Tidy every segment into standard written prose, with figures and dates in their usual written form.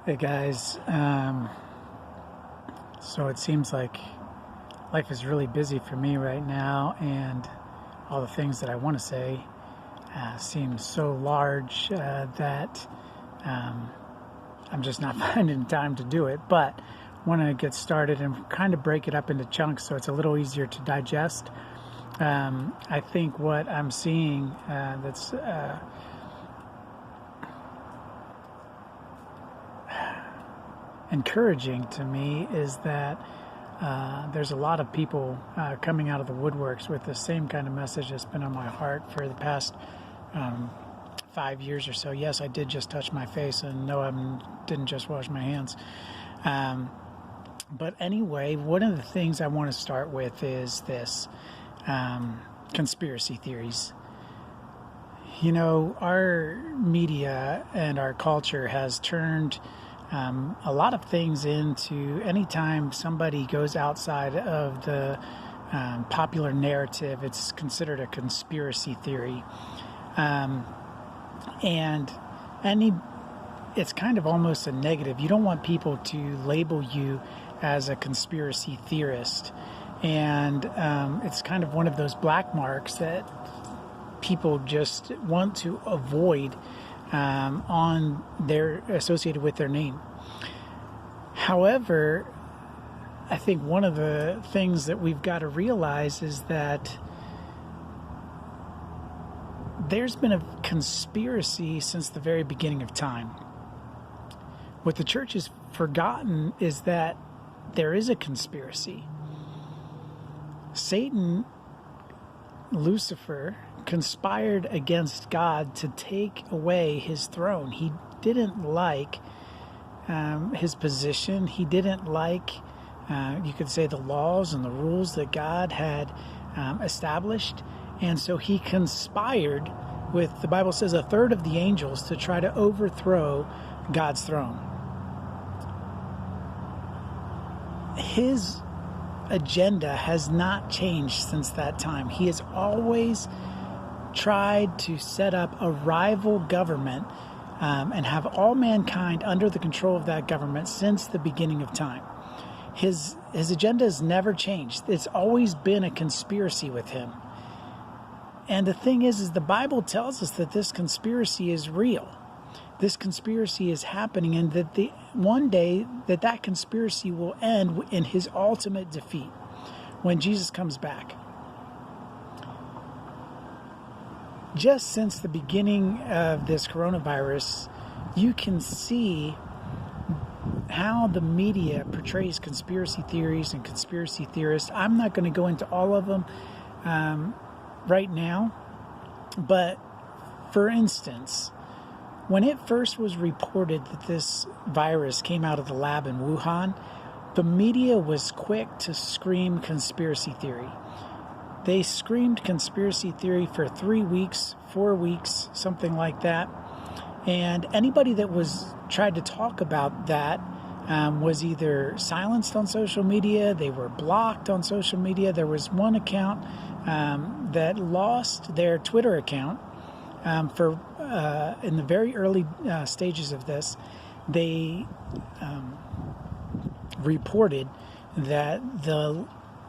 Hey guys, so it seems like life is really busy for me right now, and all the things that I want to say seem so large that I'm just not finding time to do it. But I want to get started and kind of break it up into chunks so it's a little easier to digest. I think what I'm seeing that's encouraging to me is that there's a lot of people coming out of the woodworks with the same kind of message that's been on my heart for the past 5 years or so. Yes, I did just touch my face, and no, I didn't just wash my hands. But anyway, one of the things I want to start with is this, conspiracy theories. You know, our media and our culture has turned a lot of things into, anytime somebody goes outside of the popular narrative, it's considered a conspiracy theory. And it's kind of almost a negative. You don't want people to label you as a conspiracy theorist. And it's kind of one of those black marks that people just want to avoid associated with their name. However, I think one of the things that we've got to realize is that there's been a conspiracy since the very beginning of time. What the church has forgotten is that there is a conspiracy. Satan, Lucifer, conspired against God to take away his throne. He didn't like his position. He didn't like, you could say, the laws and the rules that God had established. And so he conspired with, the Bible says, a third of the angels to try to overthrow God's throne. His agenda has not changed since that time. He has always tried to set up a rival government and have all mankind under the control of that government since the beginning of time. His agenda has never changed. It's always been a conspiracy with him. And the thing is the Bible tells us that this conspiracy is real. This conspiracy is happening, and that one day that conspiracy will end in his ultimate defeat when Jesus comes back. Just since the beginning of this coronavirus, you can see how the media portrays conspiracy theories and conspiracy theorists. I'm not going to go into all of them right now, but for instance, when it first was reported that this virus came out of the lab in Wuhan, the media was quick to scream conspiracy theory. They screamed conspiracy theory for 3 weeks, 4 weeks, something like that. And anybody that tried to talk about that was either silenced on social media, they were blocked on social media. There was one account that lost their Twitter account in the very early stages of this. They reported that the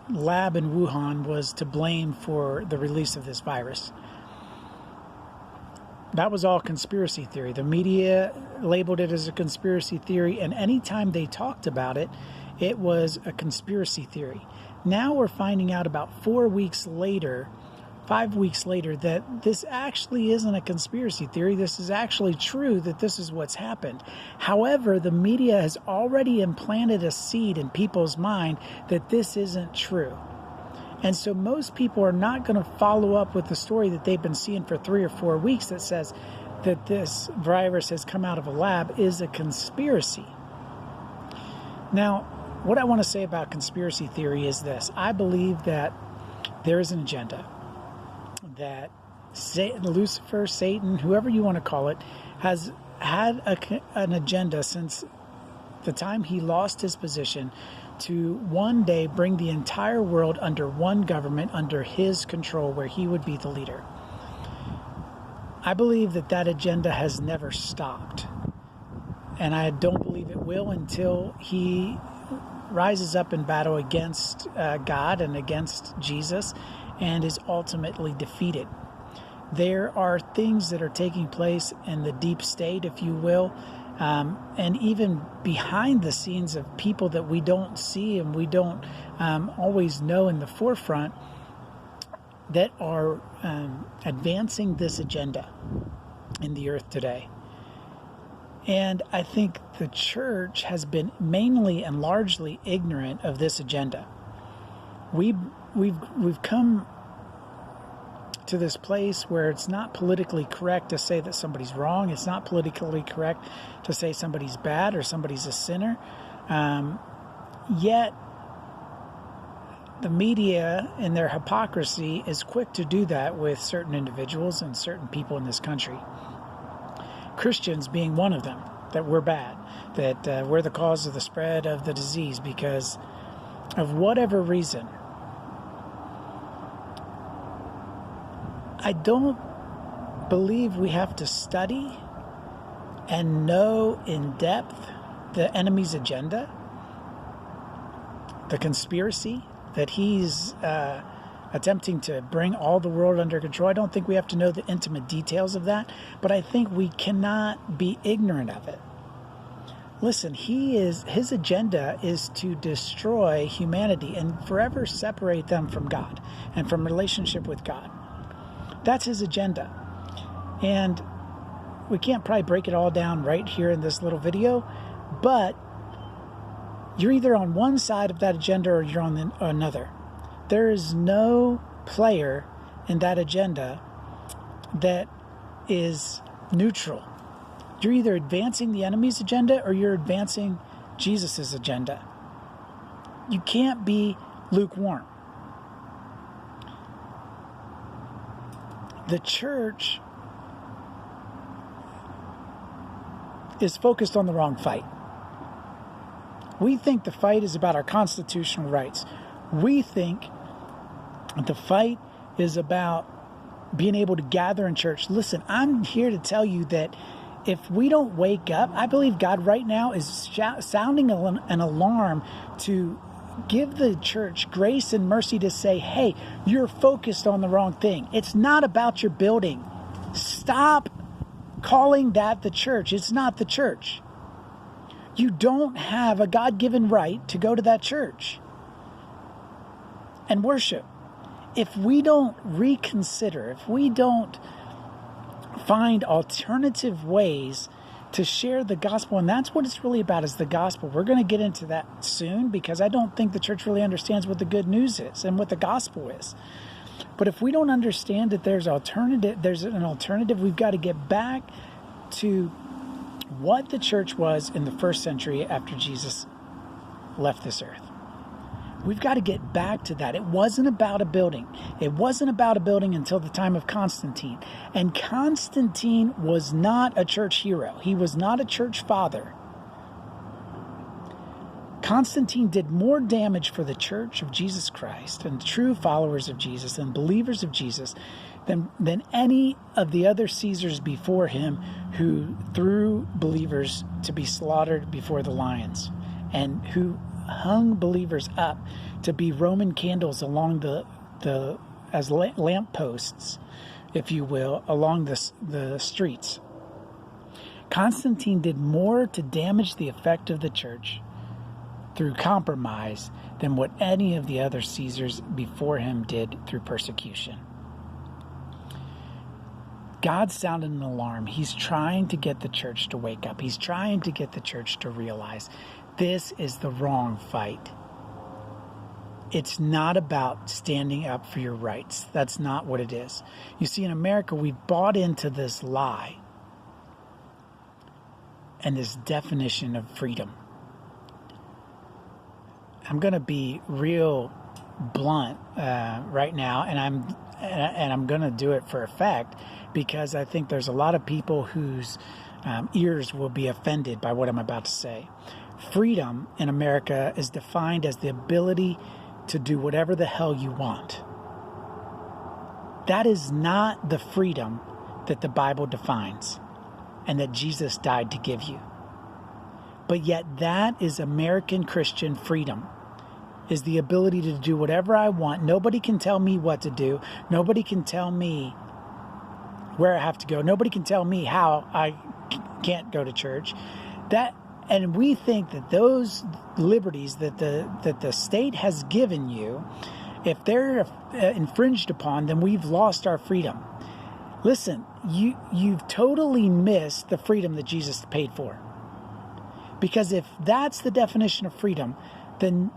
lab in Wuhan was to blame for the release of this virus. That was all conspiracy theory. The media labeled it as a conspiracy theory, and anytime they talked about it, it was a conspiracy theory. Now we're finding out about 4 weeks later, 5 weeks later, that this actually isn't a conspiracy theory. This is actually true, that this is what's happened. However, the media has already implanted a seed in people's mind that this isn't true. And so most people are not going to follow up with the story that they've been seeing for 3 or 4 weeks that says that this virus has come out of a lab is a conspiracy. Now, what I want to say about conspiracy theory is this. I believe that there is an agenda, that Lucifer, Satan, whoever you want to call it, has had an agenda since the time he lost his position to one day bring the entire world under one government, under his control, where he would be the leader. I believe that agenda has never stopped. And I don't believe it will until he rises up in battle against God and against Jesus and is ultimately defeated. There are things that are taking place in the deep state, if you will, and even behind the scenes of people that we don't see and we don't always know in the forefront that are advancing this agenda in the earth today. And I think the church has been mainly and largely ignorant of this agenda. We've come to this place where it's not politically correct to say that somebody's wrong. It's not politically correct to say somebody's bad or somebody's a sinner. Yet the media in their hypocrisy is quick to do that with certain individuals and certain people in this country. Christians being one of them, that we're bad, that we're the cause of the spread of the disease because of whatever reason. I don't believe we have to study and know in depth the enemy's agenda, the conspiracy that he's attempting to bring all the world under control. I don't think we have to know the intimate details of that, but I think we cannot be ignorant of it. Listen, his agenda is to destroy humanity and forever separate them from God and from relationship with God. That's his agenda. And we can't probably break it all down right here in this little video, but you're either on one side of that agenda or you're on another. There is no player in that agenda that is neutral. You're either advancing the enemy's agenda or you're advancing Jesus' agenda. You can't be lukewarm. The church is focused on the wrong fight. We think the fight is about our constitutional rights. We think the fight is about being able to gather in church. Listen, I'm here to tell you that if we don't wake up, I believe God right now is sounding an alarm to give the church grace and mercy to say, hey, you're focused on the wrong thing. It's not about your building. Stop calling that the church. It's not the church. You don't have a God-given right to go to that church and worship. If we don't reconsider, if we don't find alternative ways to share the gospel, and that's what it's really about, is the gospel. We're going to get into that soon because I don't think the church really understands what the good news is and what the gospel is. But if we don't understand that there's an alternative, we've got to get back to what the church was in the first century after Jesus left this earth. We've got to get back to that. It wasn't about a building. It wasn't about a building until the time of Constantine. And Constantine was not a church hero. He was not a church father. Constantine did more damage for the church of Jesus Christ and true followers of Jesus and believers of Jesus than any of the other Caesars before him, who threw believers to be slaughtered before the lions and who hung believers up to be Roman candles along as lamp posts, if you will, along the streets. Constantine did more to damage the effect of the church through compromise than what any of the other Caesars before him did through persecution. God sounded an alarm. He's trying to get the church to wake up. He's trying to get the church to realize this is the wrong fight. It's not about standing up for your rights. That's not what it is. You see, in America, we've bought into this lie and this definition of freedom. I'm going to be real blunt right now, and I'm going to do it for effect, because I think there's a lot of people whose ears will be offended by what I'm about to say. Freedom in America is defined as the ability to do whatever the hell you want. That is not the freedom that the Bible defines and that Jesus died to give you. But yet that is American Christian freedom, is the ability to do whatever I want. Nobody can tell me what to do. Nobody can tell me where I have to go. Nobody can tell me how I can't go to church. And we think that those liberties that the state has given you, if they're infringed upon, then we've lost our freedom. Listen, you've totally missed the freedom that Jesus paid for. Because if that's the definition of freedom, then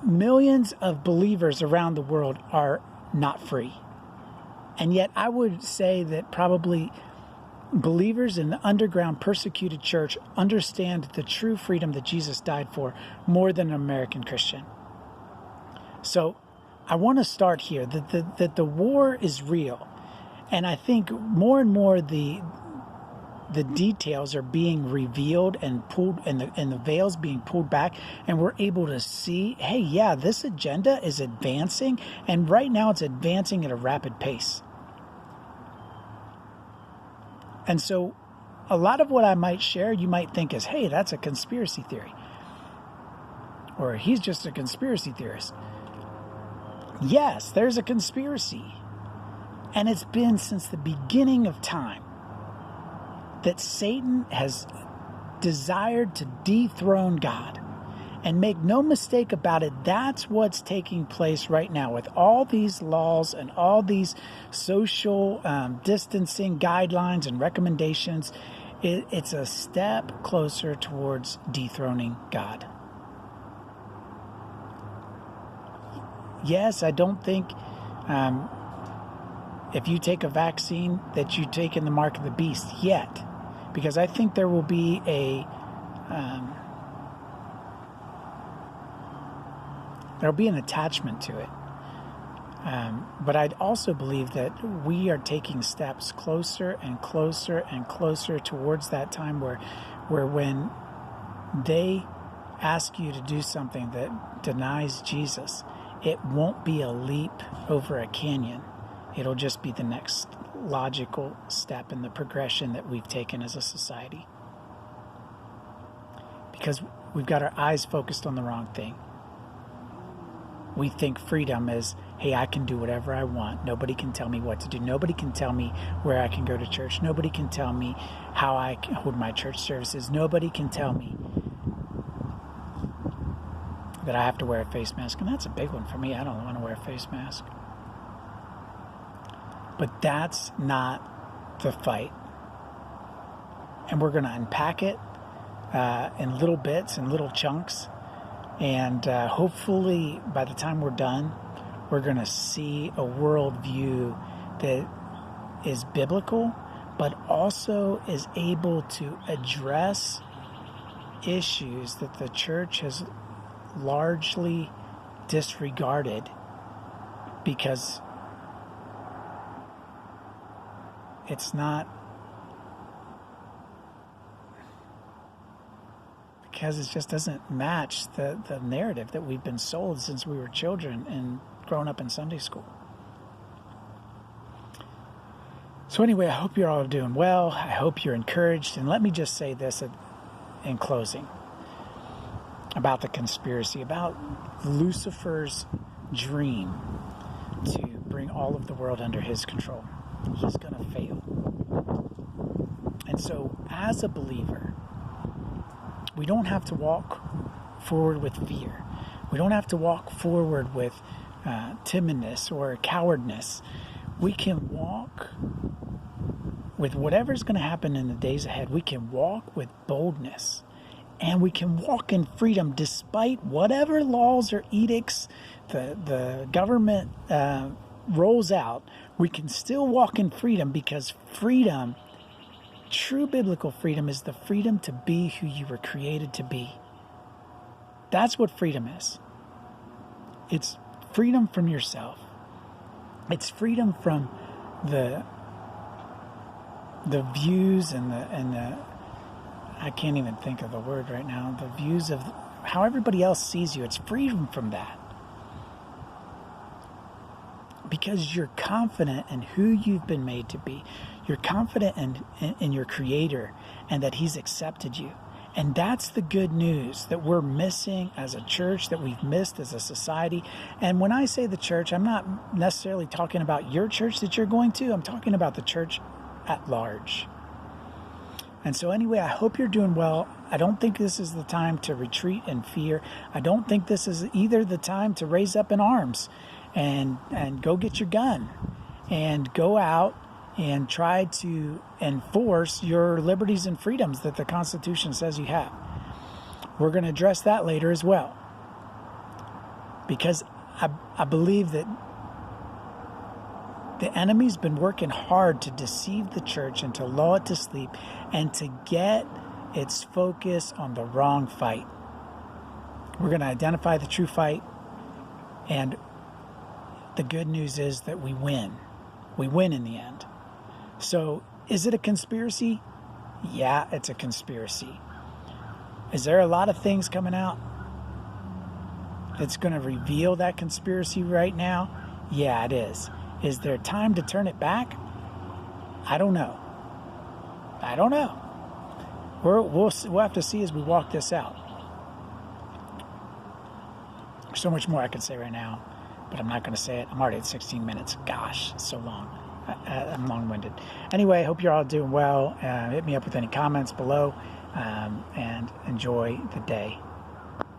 millions of believers around the world are not free. And yet I would say that probably believers in the underground persecuted church understand the true freedom that Jesus died for more than an American Christian. So I want to start here, that the war is real. And I think more and more the details are being revealed and pulled, and the veils being pulled back, and we're able to see, hey, yeah, this agenda is advancing, and right now it's advancing at a rapid pace. And so a lot of what I might share, you might think is, hey, that's a conspiracy theory, or he's just a conspiracy theorist. Yes, there's a conspiracy, and it's been since the beginning of time that Satan has desired to dethrone God. And make no mistake about it, that's what's taking place right now with all these laws and all these social distancing guidelines and recommendations. It's a step closer towards dethroning God. Yes, I don't think if you take a vaccine that you've taken the mark of the beast yet. Because I think there will be there'll be an attachment to it. But I'd also believe that we are taking steps closer and closer and closer towards that time where when they ask you to do something that denies Jesus, it won't be a leap over a canyon. It'll just be the next logical step in the progression that we've taken as a society. Because we've got our eyes focused on the wrong thing. We think freedom is, hey, I can do whatever I want. Nobody can tell me what to do. Nobody can tell me where I can go to church. Nobody can tell me how I can hold my church services. Nobody can tell me that I have to wear a face mask. And that's a big one for me. I don't want to wear a face mask. But that's not the fight. And we're going to unpack it in little bits and little chunks. And hopefully by the time we're done, we're going to see a worldview that is biblical, but also is able to address issues that the church has largely disregarded because it's not, because it just doesn't match the narrative that we've been sold since we were children and grown up in Sunday school. So anyway, I hope you're all doing well. I hope you're encouraged. And let me just say this in closing about the conspiracy, about Lucifer's dream to bring all of the world under his control. He's going to fail. And so as a believer, we don't have to walk forward with fear. We don't have to walk forward with timidness or cowardness. We can walk with whatever's going to happen in the days ahead. We can walk with boldness, and we can walk in freedom despite whatever laws or edicts the government rolls out. We can still walk in freedom, because freedom, true biblical freedom, is the freedom to be who you were created to be. That's what freedom is. It's freedom from yourself. It's freedom from the views and the I can't even think of the word right now, the views of how everybody else sees you. It's freedom from that. Because you're confident in who you've been made to be. You're confident in your Creator, and that He's accepted you. And that's the good news that we're missing as a church, that we've missed as a society. And when I say the church, I'm not necessarily talking about your church that you're going to. I'm talking about the church at large. And so anyway, I hope you're doing well. I don't think this is the time to retreat in fear. I don't think this is either the time to raise up in arms and go get your gun and go out and try to enforce your liberties and freedoms that the Constitution says you have. We're going to address that later as well. Because I believe that the enemy's been working hard to deceive the church and to lull it to sleep and to get its focus on the wrong fight. We're going to identify the true fight, and the good news is that we win. We win in the end. So, is it a conspiracy? Yeah, it's a conspiracy. Is there a lot of things coming out that's going to reveal that conspiracy right now? Yeah, it is. Is there time to turn it back? I don't know. We'll have to see as we walk this out. There's so much more I could say right now, but I'm not going to say it. I'm already at 16 minutes. Gosh, it's so long. I'm long-winded. Anyway, I hope you're all doing well. Hit me up with any comments below, and enjoy the day.